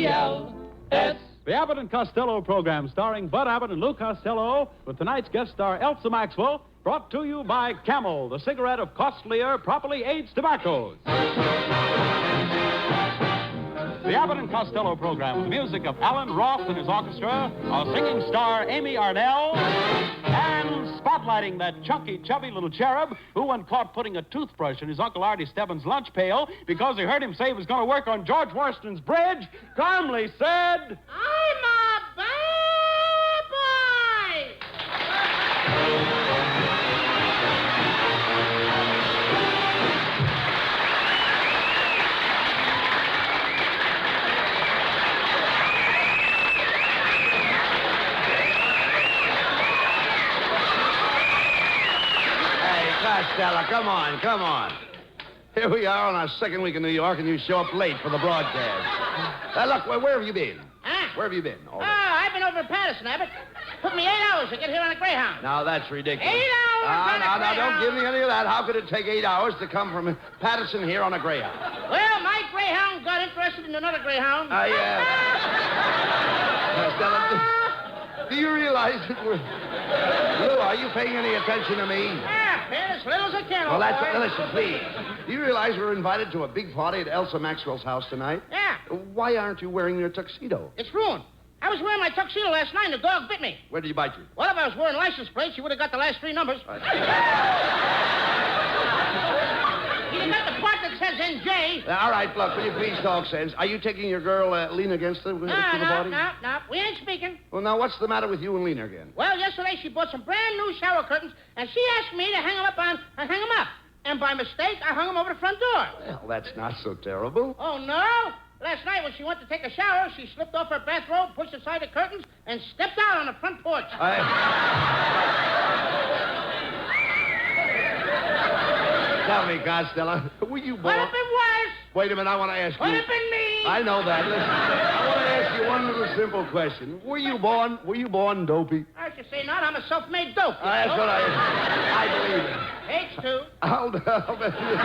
A-B-B-E-L-S. The Abbott and Costello program, starring Bud Abbott and Lou Costello, with tonight's guest star Elsa Maxwell, brought to you by Camel, the cigarette of costlier, properly aged tobaccos. The Abbott and Costello program, with the music of Alan Roth and his orchestra, a singing star Amy Arnell, and spotlighting that chunky, chubby little cherub who, when caught putting a toothbrush in his Uncle Artie Stebbins' lunch pail because he heard him say he was going to work on George Washington's bridge, calmly said, I'm a bad boy! Costello, come on. Here we are on our second week in New York, and you show up late for the broadcast. Look, where have you been? Huh? Where have you been? Oh, I've been over in Patterson, Abbott. Took me 8 hours to get here on a Greyhound. Now, that's ridiculous. 8 hours on a Now, don't Greyhound. give me any of that. How could it take 8 hours to come from Patterson here on a Greyhound? Well, my Greyhound got interested in another Greyhound. Costello, do you realize that we're... Lou, are you paying any attention to me? Yeah, paying as little as I can, Well, old boy. listen, please. Do you realize we're invited to a big party at Elsa Maxwell's house tonight? Yeah, Why aren't you wearing your tuxedo? it's ruined. I was wearing my tuxedo last night and the dog bit me. Where did he bite you? Well, if I was wearing license plates, you would have got the last 3 numbers. You'd have got the part that says NJ. All right, look, will you please talk sense? Are you taking your girl, Lena, against the, to the party? No. We ain't speaking. Well, now, what's the matter with you and Lena again? Well, yesterday she bought some brand new shower curtains, and she asked me to hang them up. And by mistake, I hung them over the front door. Well, that's not so terrible. Oh, no? Last night when she went to take a shower, she slipped off her bathrobe, pushed aside the curtains, and stepped out on the front porch. Tell me, Costello, were you born... Would have been worse. Wait a minute, I want to ask you... Would have been me. I know that. Listen, I want to ask you one little simple question. Were you born dopey? I should say not. I'm a self-made dope. That's what I believe it. H2. I'll bet you.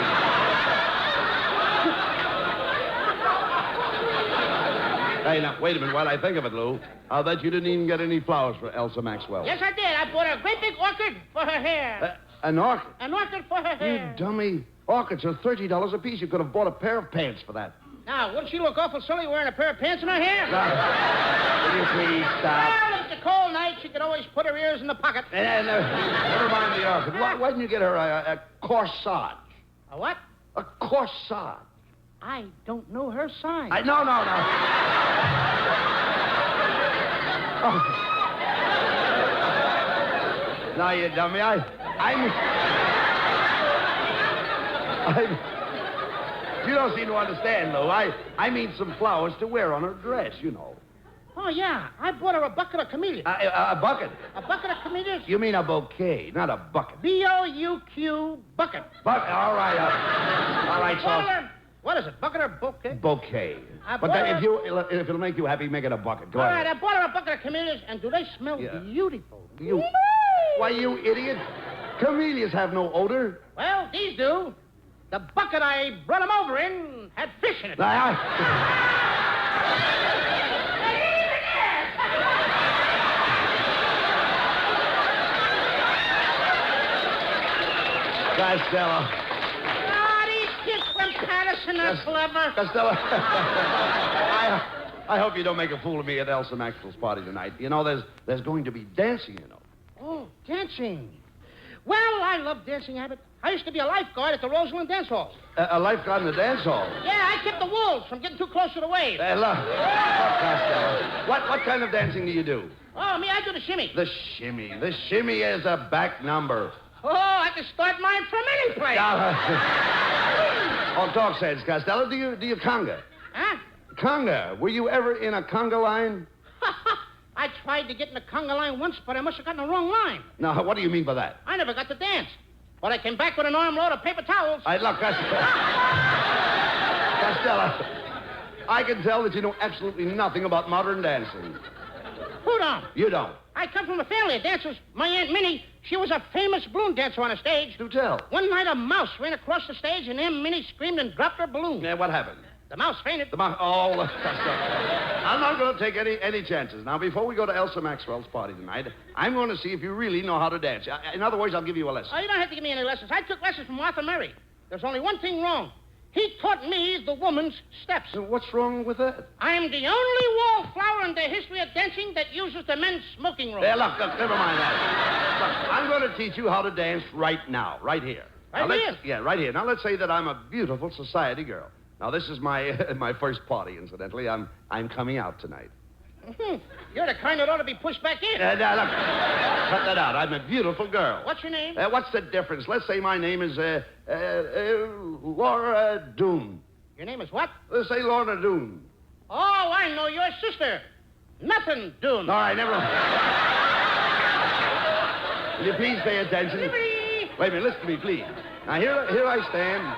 Hey, now, wait a minute. While I think of it, Lou, I'll bet you didn't even get any flowers for Elsa Maxwell. Yes, I did. I bought her a great big orchid for her hair. An orchid? An orchid for her hair. You dummy. Orchids are $30 a piece. You could have bought a pair of pants for that. Now, wouldn't she look awful silly wearing a pair of pants in her hair? Will you please stop? Well, if it's a cold night, she could always put her ears in the pocket. Never mind the orchid. Why didn't you get her a corsage? A what? A corsage. I don't know her sign. No. Oh. No, you dummy. You don't seem to understand, Lou. I mean some flowers to wear on her dress, you know. Oh, yeah. I bought her a bucket of camellias. A bucket? A bucket of camellias? You mean a bouquet, not a bucket. B-O-U-Q, bucket. Bucket, all right. All right, so... What is it, bucket or bouquet? Bouquet. But then if it'll make you happy, make it a bucket. Go All ahead. right, I bought her a bucket of camellias, and do they smell beautiful? Why, you idiot. Camellias have no odor. Well, these do. The bucket I brought them over in had fish in it. Costello. Oh, these kids from Patterson are clever. Costello. I hope you don't make a fool of me at Elsa Maxwell's party tonight. You know, there's going to be dancing, you know. Oh, dancing. Well, I love dancing, Abbott. I used to be a lifeguard at the Roseland Dance Hall. A lifeguard in the dance hall? Yeah, I kept the wolves from getting too close to the waves. Look, Costello. What kind of dancing do you do? Oh, me, I do the shimmy. The shimmy. The shimmy is a back number. Oh, I can start mine from any place. Oh, talk sense, Costello. Do you conga? Huh? Conga. Were you ever in a conga line? I tried to get in the conga line once, but I must have gotten the wrong line. Now, what do you mean by that? I never got to dance. But I came back with an armload of paper towels. Look, Costello. I can tell that you know absolutely nothing about modern dancing. Who don't? You don't. I come from a family of dancers. My Aunt Minnie, she was a famous balloon dancer on a stage. Do tell. One night a mouse ran across the stage, and Aunt Minnie screamed and dropped her balloon. Yeah, what happened? The mouse fainted. Oh, I'm not going to take any chances. Now, before we go to Elsa Maxwell's party tonight, I'm going to see if you really know how to dance. In other words, I'll give you a lesson. Oh, you don't have to give me any lessons. I took lessons from Martha Murray. There's only one thing wrong. He taught me the woman's steps. What's wrong with that? I'm the only wallflower in the history of dancing that uses the men's smoking room. There, look, never mind that. Look, I'm going to teach you how to dance right now, right here. Right here? Yeah, right here. Now, let's say that I'm a beautiful society girl. Now, this is my my first party, incidentally. I'm coming out tonight. Mm-hmm. You're the kind that ought to be pushed back in. Now, look, cut that out. I'm a beautiful girl. What's your name? What's the difference? Let's say my name is Laura Doone. Your name is what? Let's say Lorna Doone. Oh, I know your sister. Nothing, Doone. All right, never mind. Will you please pay attention? Liberty. Wait a minute, listen to me, please. Now, here I stand.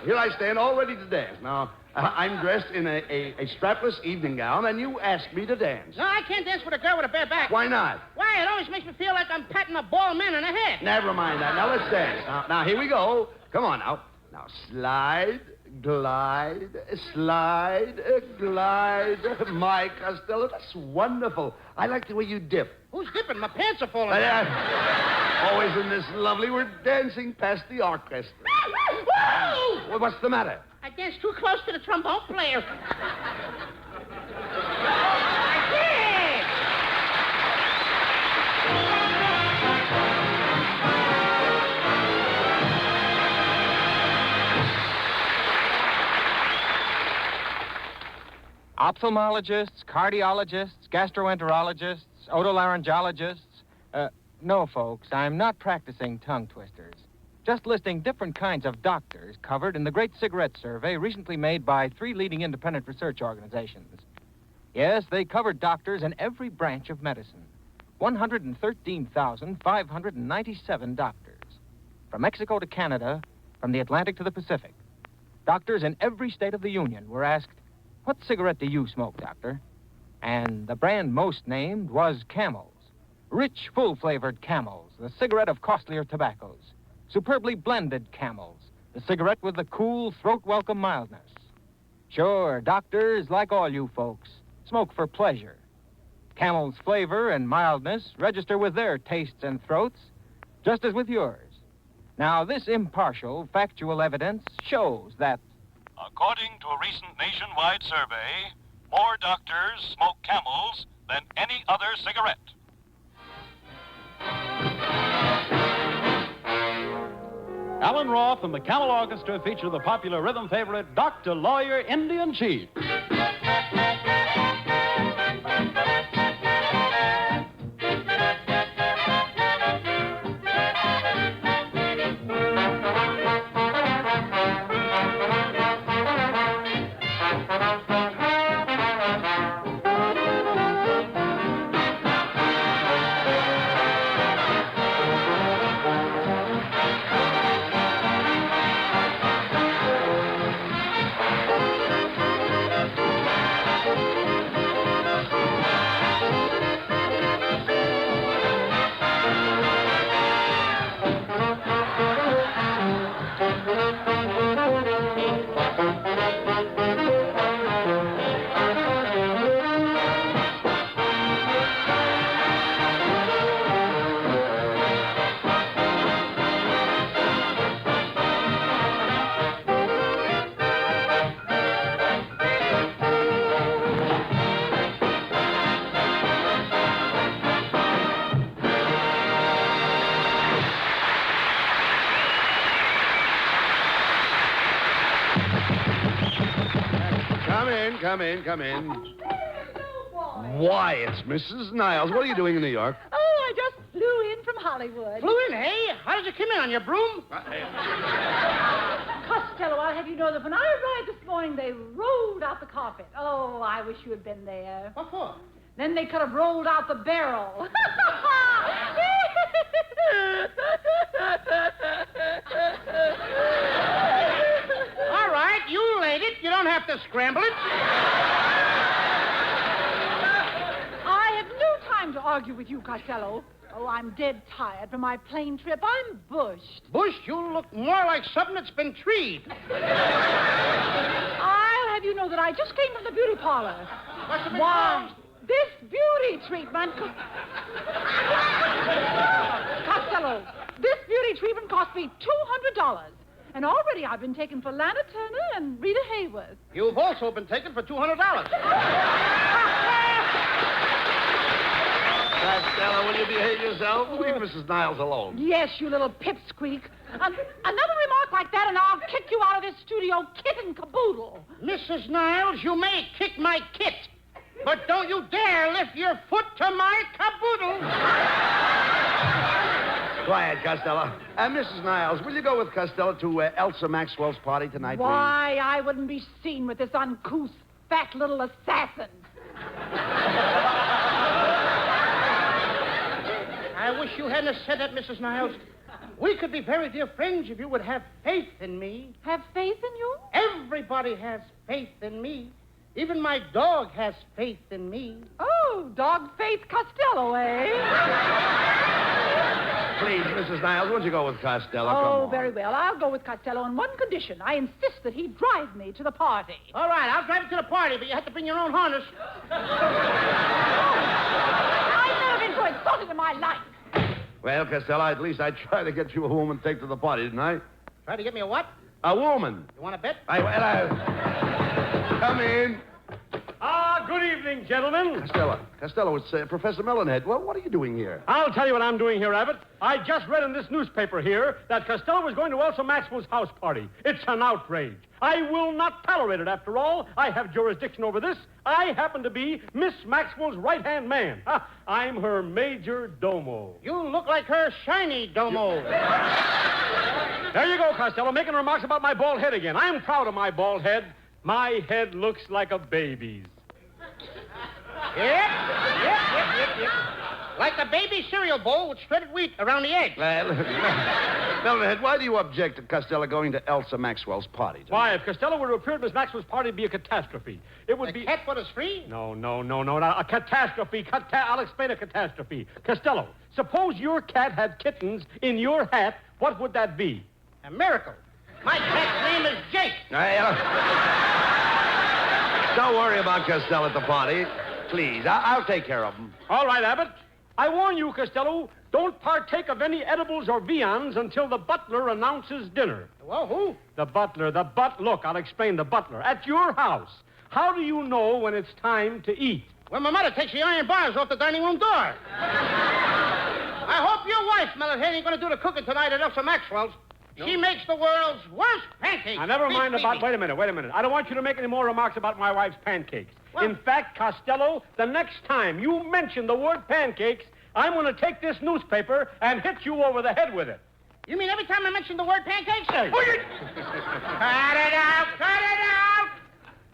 Here I stand all ready to dance. Now, I'm dressed in a strapless evening gown, and you ask me to dance. No, I can't dance with a girl with a bare back. Why not? Why? It always makes me feel like I'm patting a bald man in the head. Never mind that. Now, let's dance. Now, here we go. Come on, now. Now, slide, glide, slide, glide. My Costello, that's wonderful. I like the way you dip. Who's dipping? My pants are falling down. Always in this lovely. We're dancing past the orchestra. Well, what's the matter? I danced too close to the trombone player. I did! Ophthalmologists, cardiologists, gastroenterologists, otolaryngologists. No, folks, I'm not practicing tongue twisters. Just listing different kinds of doctors covered in the Great Cigarette Survey recently made by 3 leading independent research organizations. Yes, they covered doctors in every branch of medicine. 113,597 doctors. From Mexico to Canada, from the Atlantic to the Pacific. Doctors in every state of the Union were asked, "What cigarette do you smoke, doctor?" And the brand most named was Camels. Rich, full-flavored Camels, the cigarette of costlier tobaccos. Superbly blended Camels, the cigarette with the cool, throat-welcome mildness. Sure, doctors, like all you folks, smoke for pleasure. Camel's flavor and mildness register with their tastes and throats, just as with yours. Now, this impartial, factual evidence shows that... According to a recent nationwide survey, more doctors smoke Camels than any other cigarette. Alan Roth and the Camel Orchestra feature the popular rhythm favorite, Dr. Lawyer Indian Chief. Come in. Why, it's Mrs. Niles. What are you doing in New York? Oh, I just flew in from Hollywood. Flew in, hey? How did you come in, on your broom? Costello, I'll have you know that when I arrived this morning, they rolled out the carpet. Oh, I wish you had been there. What for? Then they could have rolled out the barrel. All right, you laid it. You don't have to scramble it. I have no time to argue with you, Costello. Oh, I'm dead tired from my plane trip. I'm bushed. Bush, you look more like something that's been treed. I'll know that I just came from the beauty parlor. What's the big Why, problem? this beauty treatment... Costello, this beauty treatment cost me $200. And already I've been taken for Lana Turner and Rita Hayworth. You've also been taken for $200. Costello, will you behave yourself? Leave Mrs. Niles alone. Yes, you little pipsqueak. Another remark like that and I'll kick you out of this studio kit and caboodle. Mrs. Niles, you may kick my kit, but don't you dare lift your foot to my caboodle. Quiet, Costello. Mrs. Niles, will you go with Costello to Elsa Maxwell's party tonight, Why, I wouldn't be seen with this uncouth, fat little assassin. I wish you hadn't have said that, Mrs. Niles. We could be very dear friends if you would have faith in me. Have faith in you? Everybody has faith in me. Even my dog has faith in me. Oh, dog faith Costello, eh? Please, Mrs. Niles, won't you go with Costello? Come Oh, on. very well. I'll go with Costello on one condition. I insist that he drive me to the party. All right, I'll drive you to the party, but you have to bring your own harness. I've never been so exalted in my life. Well, Costello, at least I tried to get you a woman to take to the party, didn't I? Try to get me a what? A woman. You want to bet? Come in. Good evening, gentlemen. Costello, it's Professor Melonhead. Well, what are you doing here? I'll tell you what I'm doing here, Abbott. I just read in this newspaper here that Costello was going to Elsa Maxwell's house party. It's an outrage. I will not tolerate it. After all, I have jurisdiction over this. I happen to be Miss Maxwell's right-hand man. I'm her major domo. You look like her shiny domo. There you go, Costello, making remarks about my bald head again. I'm proud of my bald head. My head looks like a baby's. Yep. Like a baby cereal bowl with shredded wheat around the edge. Melonhead, why do you object to Costello going to Elsa Maxwell's party tonight? Why, if Costello were to appear at Miss Maxwell's party, it'd be a catastrophe. It would The be... cat foot is free? No, a catastrophe. I'll explain a catastrophe. Costello, suppose your cat had kittens in your hat, what would that be? A miracle. My cat's name is Jake. Don't worry about Costello at the party. Please, I'll take care of him. All right, Abbott. I warn you, Costello, don't partake of any edibles or viands until the butler announces dinner. Well, who? The butler. Look, I'll explain the butler. At your house, how do you know when it's time to eat? Well, my mother takes the iron bars off the dining room door. I hope your wife, Melonhead, ain't going to do the cooking tonight at Elsa Maxwell's. No. She makes the world's worst pancakes. Now, never mind about... Wait a minute. I don't want you to make any more remarks about my wife's pancakes. Well, in fact, Costello, the next time you mention the word pancakes, I'm going to take this newspaper and hit you over the head with it. You mean every time I mention the word pancakes? Hey. Cut it out!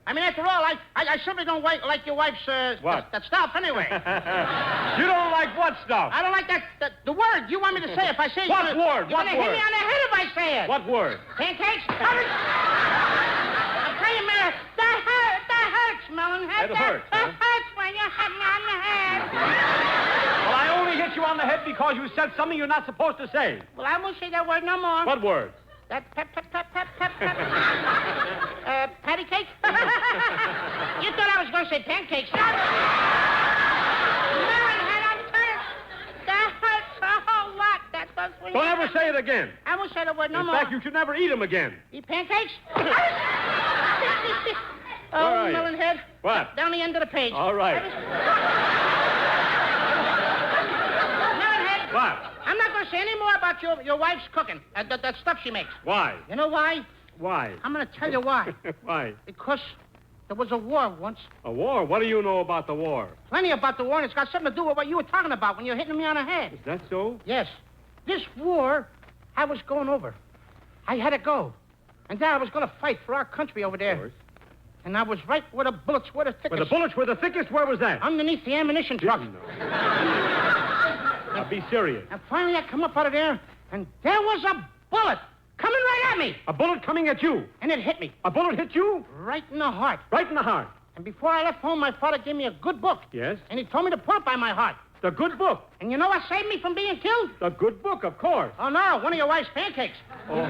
I mean, after all, I simply don't like your wife's, What? That stuff, anyway. You don't like what stuff? I don't like the word you want me to say. If I say What it, word? You're What going to hit word? me on the head if I say it. What word? Pancakes? I tell you, man, that hurts, Melonhead. It hurts, That huh? hurts when you hit me on the head. Well, I only hit you on the head because you said something you're not supposed to say. Well, I won't say that word no more. What word? That pep. Patty cake? You thought I was going to say pancakes. Melonhead, I'm tired. That hurts a whole lot. That does. Don't ever say it again. I won't say the word no In more. fact, you should never eat them again. Eat pancakes? Where Oh, are you? Melonhead. What? Down the end of the page. All right. Melonhead. What? I'm not going to say any more about your wife's cooking. That stuff she makes. Why? You know why? Why? I'm going to tell you why. Why? Because there was a war once. A war? What do you know about the war? Plenty about the war, and it's got something to do with what you were talking about when you were hitting me on the head. Is that so? Yes. This war, I was going over. I had to go. And then I was going to fight for our country over there. Of course. And I was right where the bullets were the thickest. Where the bullets were the thickest? Where was that? Underneath the ammunition truck. Now, be serious. And finally I come up out of there, and there was a bullet coming right at me. A bullet coming at you. And it hit me. A bullet hit you? Right in the heart. Right in the heart. And before I left home, my father gave me a good book. Yes? And he told me to put it by my heart. The good book. And you know what saved me from being killed? The good book, of course. Oh, no, one of your wife's pancakes. Oh.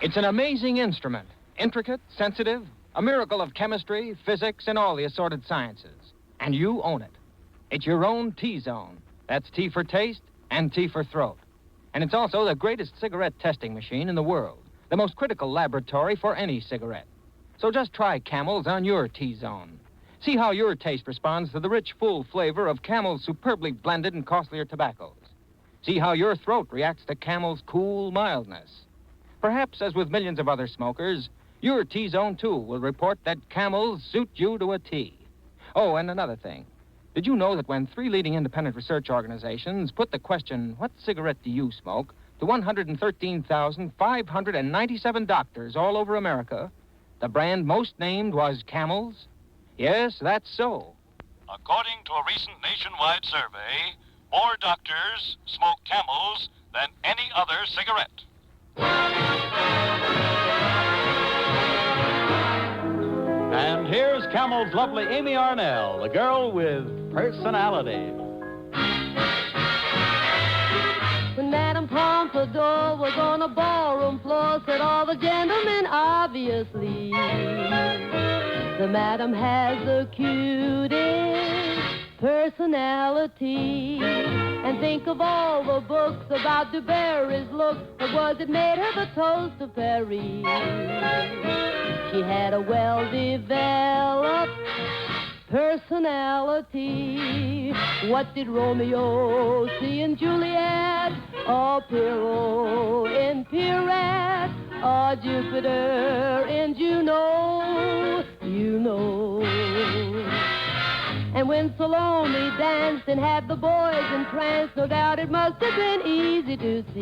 It's an amazing instrument, intricate, sensitive, a miracle of chemistry, physics, and all the assorted sciences. And you own it. It's your own T-Zone. That's T for taste and T for throat. And it's also the greatest cigarette testing machine in the world, the most critical laboratory for any cigarette. So just try Camel's on your T-Zone. See how your taste responds to the rich, full flavor of Camel's superbly blended and costlier tobaccos. See how your throat reacts to Camel's cool mildness. Perhaps, as with millions of other smokers, your T-Zone, too, will report that Camel's suit you to a T. Oh, and another thing. Did you know that when 3 leading independent research organizations put the question, what cigarette do you smoke, to 113,597 doctors all over America, the brand most named was Camel's? Yes, that's so. According to a recent nationwide survey, more doctors smoke Camels than any other cigarette. And here's Camel's lovely Amy Arnell, the girl with personality. When Madame Pompadour was on a ballroom floor, said all the gentlemen, obviously, the Madame has the cutest personality. And think of all the books about Du Barry's look. Or was it made her the toast of Paris? She had a well-developed personality. What did Romeo see in Juliet? Or Pierrot in Pierrette? Or Jupiter in Juno? You know. And when Salome danced and had the boys entranced, no doubt it must have been easy to see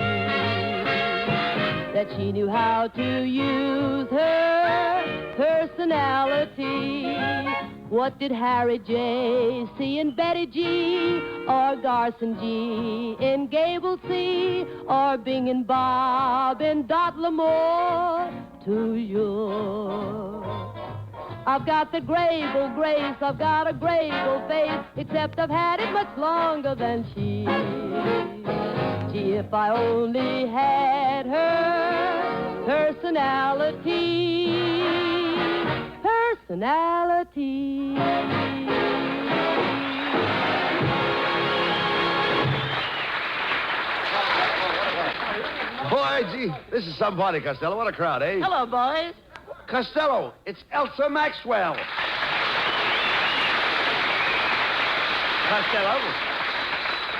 that she knew how to use her personality. What did Harry J. see in Betty G? Or Garson G. in Gable C? Or Bing and Bob in Dot Lamore? Toujours. I've got the Grable grace, I've got a Grable face, except I've had it much longer than she. Gee, if I only had her personality. Personality. Boy, gee, this is some party, Costello. What a crowd, eh? Hello, boys. Costello, it's Elsa Maxwell. Costello,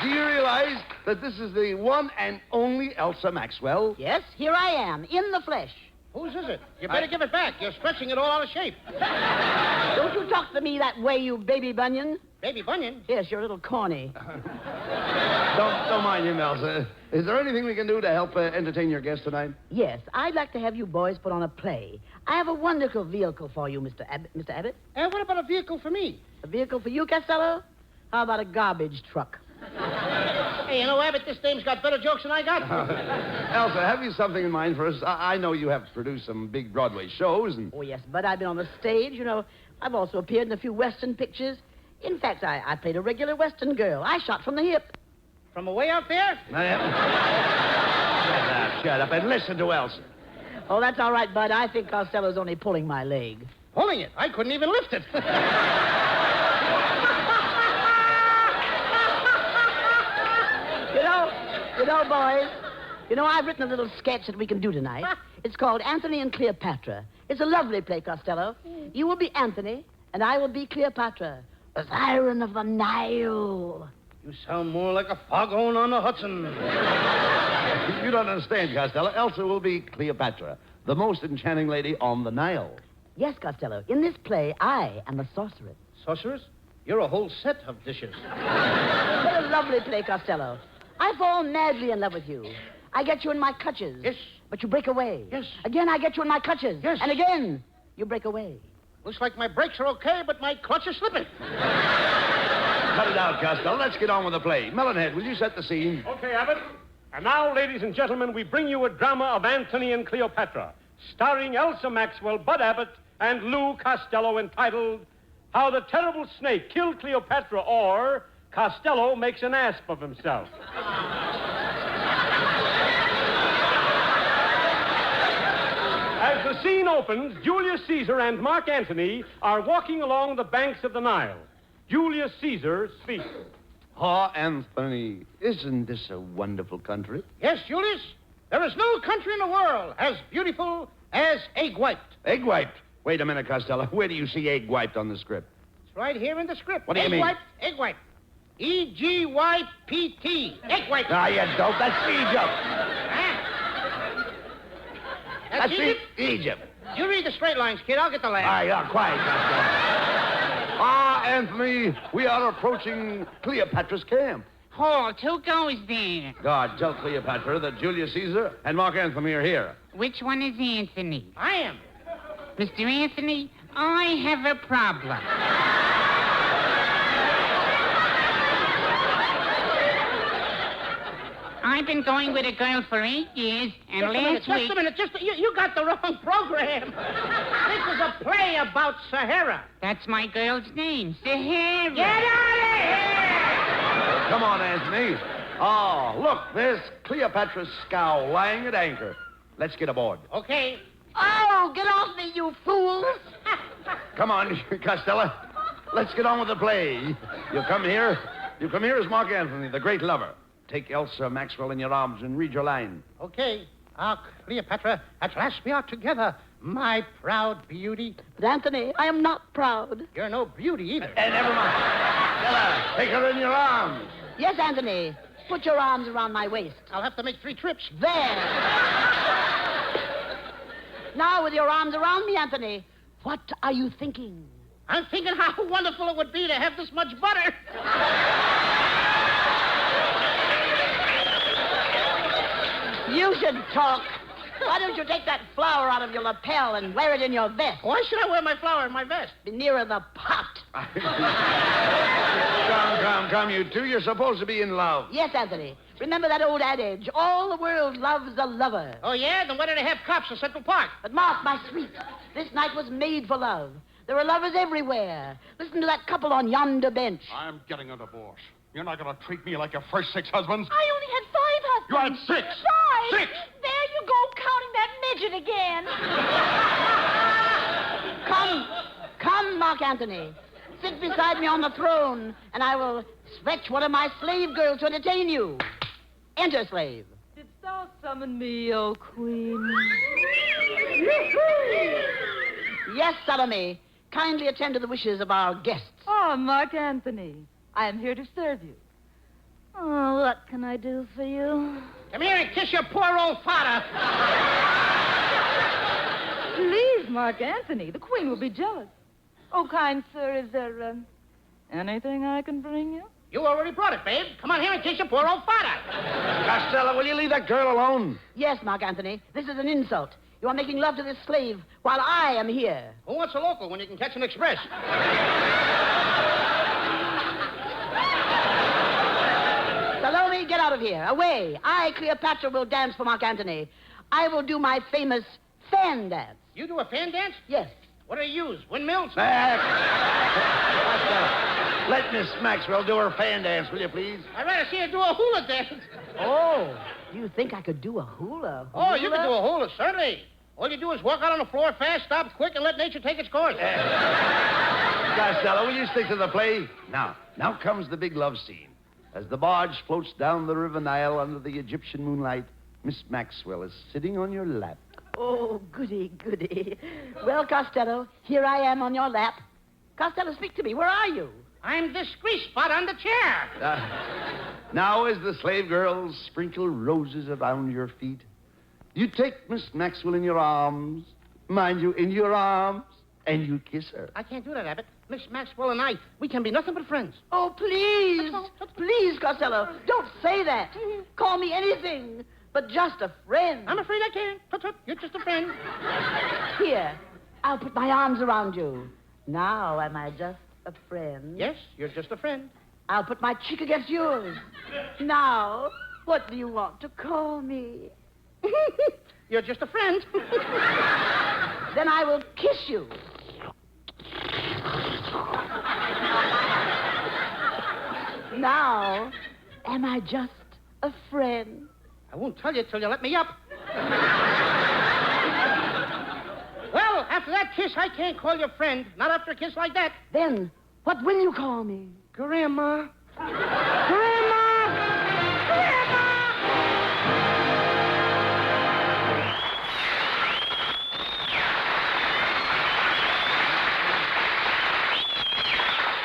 do you realize that this is the one and only Elsa Maxwell? Yes, here I am, in the flesh. Whose is it? You better give it back. You're stretching it all out of shape. Don't you talk to me that way, you baby bunion. Baby Bunyan? Yes, you're a little corny. Don't mind him, Elsa. Is there anything we can do to help entertain your guests tonight? Yes, I'd like to have you boys put on a play. I have a wonderful vehicle for you, Mr. Abbott. And what about a vehicle for me? A vehicle for you, Costello? How about a garbage truck? Hey, you know, Abbott, this dame's got better jokes than I got. Elsa, have you something in mind for us? I know you have produced some big Broadway shows and... Oh, yes, but I've been on the stage, you know. I've also appeared in a few Western pictures. In fact, I played a regular Western girl. I shot from the hip. From away out there? Shut up and listen to Elsa. Oh, that's all right, Bud. I think Costello's only pulling my leg. Pulling it? I couldn't even lift it. You know, boys, I've written a little sketch that we can do tonight. It's called Anthony and Cleopatra. It's a lovely play, Costello. You will be Anthony, and I will be Cleopatra, the siren of the Nile. You sound more like a foghorn on the Hudson. You don't understand, Costello. Elsa will be Cleopatra, the most enchanting lady on the Nile. Yes, Costello. In this play, I am the sorceress. Sorceress? You're a whole set of dishes. What a lovely play, Costello. I fall madly in love with you. I get you in my clutches. Yes. But you break away. Yes. Again, I get you in my clutches. Yes. And again, you break away. Looks like my brakes are okay, but my clutch is slipping. Cut it out, Costello. Let's get on with the play. Melonhead, will you set the scene? Okay, Abbott. And now, ladies and gentlemen, we bring you a drama of Anthony and Cleopatra, starring Elsa Maxwell, Bud Abbott, and Lou Costello, entitled How the Terrible Snake Killed Cleopatra, or Costello Makes an Asp of Himself. the scene opens, Julius Caesar and Mark Antony are walking along the banks of the Nile. Julius Caesar speaks. Oh, Anthony, isn't this a wonderful country? Yes, Julius. There is no country in the world as beautiful as egg wiped. Egg wiped? Wait a minute, Costello. Where do you see egg wiped on the script? It's right here in the script. What do you mean? Egg wiped. E-G-Y-P-T. Egg wiped. Ah, you dope. That's Egypt. Huh? That's Egypt? Egypt. You read the straight lines, kid. I'll get the laugh. Quiet, Costello. Ah, Anthony, we are approaching Cleopatra's camp. Halt, who goes there? God, tell Cleopatra that Julius Caesar and Mark Antony are here. Which one is Anthony? I am. Mr. Anthony, I have a problem. I've been going with a girl for 8 years, and Just a minute. You got the wrong program. This is a play about Sahara. That's my girl's name, Sahara. Get out of here! Come on, Anthony. Oh, look, there's Cleopatra's scow lying at anchor. Let's get aboard. Okay. Oh, get off me, you fools! Come on, Costello. Let's get on with the play. You come here as Mark Antony, the great lover. Take Elsa Maxwell in your arms and read your line. Okay. Cleopatra, at last we are together, my proud beauty. But, Anthony, I am not proud. You're no beauty either. Never mind. Stella, take her in your arms. Yes, Anthony. Put your arms around my waist. I'll have to make 3 trips. There. Now, with your arms around me, Anthony, what are you thinking? I'm thinking how wonderful it would be to have this much butter. You should talk. Why don't you take that flower out of your lapel and wear it in your vest? Why should I wear my flower in my vest? Be nearer the pot. Come, you two. You're supposed to be in love. Yes, Anthony. Remember that old adage, all the world loves a lover. Oh, yeah? Then why do they have cops in Central Park? But Mark, my sweet, this night was made for love. There are lovers everywhere. Listen to that couple on yonder bench. I'm getting a divorce. You're not going to treat me like your first 6 husbands. I only had 5 You had husbands. 6. 5. 6. There you go, counting that midget again. Come, Mark Antony. Sit beside me on the throne, and I will fetch one of my slave girls to entertain you. Enter, slave. Didst thou summon me, O queen? Yes, Salome. Kindly attend to the wishes of our guests. Oh, Mark Antony, I am here to serve you. Oh, what can I do for you? Come here and kiss your poor old father. Please, Mark Antony, the queen will be jealous. Oh, kind sir, is there anything I can bring you? You already brought it, babe. Come on here and kiss your poor old father. Costello, will you leave that girl alone? Yes, Mark Antony. This is an insult. You are making love to this slave while I am here. Who wants a local when you can catch an express? Salome, get out of here. Away. I, Cleopatra, will dance for Mark Antony. I will do my famous fan dance. You do a fan dance? Yes. What do they use? Windmills? Costello, let Miss Maxwell do her fan dance, will you, please? I'd rather see her do a hula dance. Oh, you think I could do a hula? Oh, you can do a hula, certainly. All you do is walk out on the floor fast, stop quick, and let nature take its course. Costello, will you stick to the play? Now comes the big love scene. As the barge floats down the river Nile under the Egyptian moonlight, Miss Maxwell is sitting on your lap. Oh, goody, goody. Well, Costello, here I am on your lap. Costello, speak to me. Where are you? I'm this grease spot on the chair. Now, as the slave girls sprinkle roses around your feet, you take Miss Maxwell in your arms, mind you, in your arms, and you kiss her. I can't do that, Abbott. Miss Maxwell and I, we can be nothing but friends. Oh, please. Please, Costello, don't say that. Call me anything but just a friend. I'm afraid I can't. Tut-tut, you're just a friend. Here, I'll put my arms around you. Now, am I just a friend? Yes, you're just a friend. I'll put my cheek against yours. Now, what do you want to call me? You're just a friend. Then I will kiss you. Now, am I just a friend? I won't tell you till you let me up. kiss, I can't call you friend. Not after a kiss like that. Then, what will you call me? Grandma. Grandma! Grandma!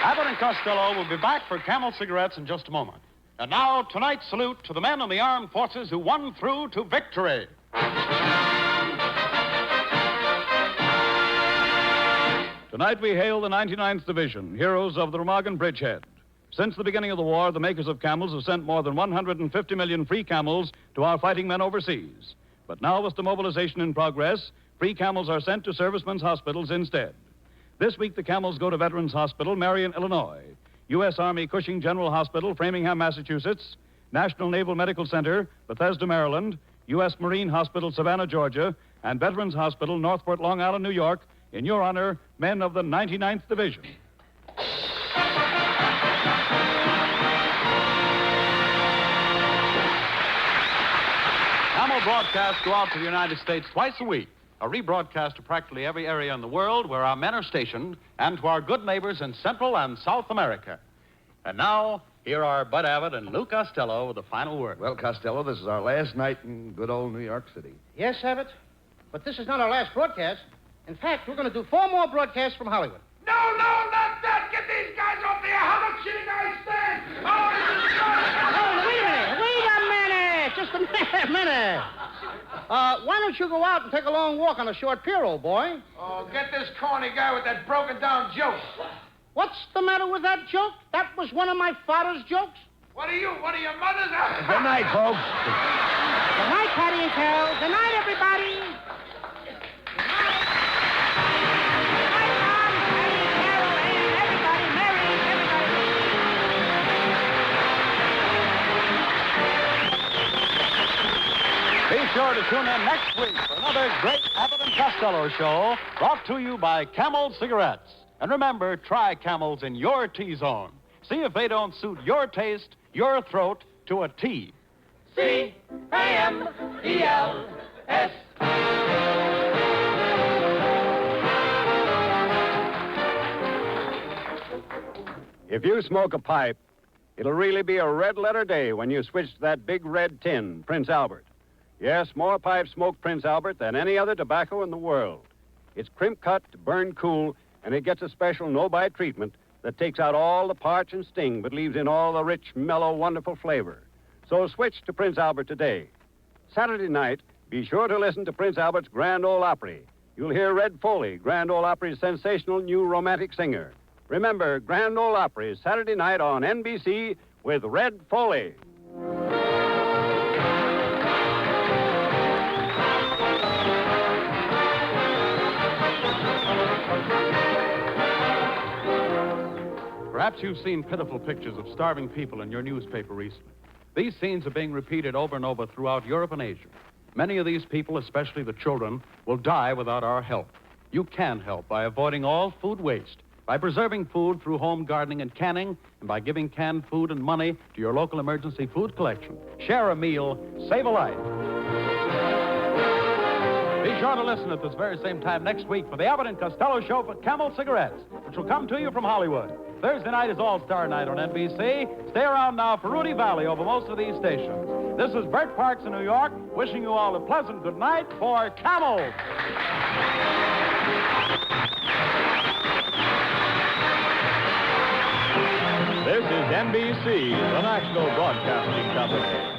Abbott and Costello will be back for Camel cigarettes in just a moment. And now, tonight's salute to the men in the armed forces who won through to victory. Tonight we hail the 99th Division, heroes of the Remagen Bridgehead. Since the beginning of the war, the makers of camels have sent more than 150 million free camels to our fighting men overseas. But now, with demobilization in progress, free camels are sent to servicemen's hospitals instead. This week, the camels go to Veterans Hospital, Marion, Illinois, U.S. Army Cushing General Hospital, Framingham, Massachusetts, National Naval Medical Center, Bethesda, Maryland, U.S. Marine Hospital, Savannah, Georgia, and Veterans Hospital, Northport, Long Island, New York, in your honor, men of the 99th Division. Camel broadcasts go out to the United States twice a week. A rebroadcast to practically every area in the world where our men are stationed, and to our good neighbors in Central and South America. And now, here are Bud Abbott and Lou Costello with the final word. Well, Costello, this is our last night in good old New York City. Yes, Abbott. But this is not our last broadcast. In fact, we're going to do 4 more broadcasts from Hollywood. No, not that! Get these guys off the air! How much shit you guys stand? Oh, Wait a minute! Just a minute. Why don't you go out and take a long walk on a short pier, old boy? Oh, get this corny guy with that broken-down joke. What's the matter with that joke? That was one of my father's jokes. What are you? One of your mothers? Good night, folks. Good night, Patty and Carol. Good night, everybody. Good night. Good night, Tom, Patty, Carol, and everybody. Mary, everybody. Be sure to tune in next week for another great Abbott and Costello show brought to you by Camel Cigarettes. And remember, try Camels in your T-zone. See if they don't suit your taste, your throat, to a T. C-A-M-E-L-S. If you smoke a pipe, it'll really be a red-letter day when you switch to that big red tin, Prince Albert. Yes, more pipes smoke Prince Albert than any other tobacco in the world. It's crimp-cut, burned cool, and it gets a special no-bite treatment that takes out all the parch and sting but leaves in all the rich, mellow, wonderful flavor. So switch to Prince Albert today. Saturday night, be sure to listen to Prince Albert's Grand Ole Opry. You'll hear Red Foley, Grand Ole Opry's sensational new romantic singer. Remember, Grand Ole Opry, Saturday night on NBC with Red Foley. Perhaps you've seen pitiful pictures of starving people in your newspaper recently. These scenes are being repeated over and over throughout Europe and Asia. Many of these people, especially the children, will die without our help. You can help by avoiding all food waste, by preserving food through home gardening and canning, and by giving canned food and money to your local emergency food collection. Share a meal, save a life. Be sure to listen at this very same time next week for the Abbott and Costello Show for Camel Cigarettes, which will come to you from Hollywood. Thursday night is All-Star Night on NBC. Stay around now for Rudy Valley over most of these stations. This is Bert Parks in New York, wishing you all a pleasant good night for Camel. This is NBC, the national broadcasting company.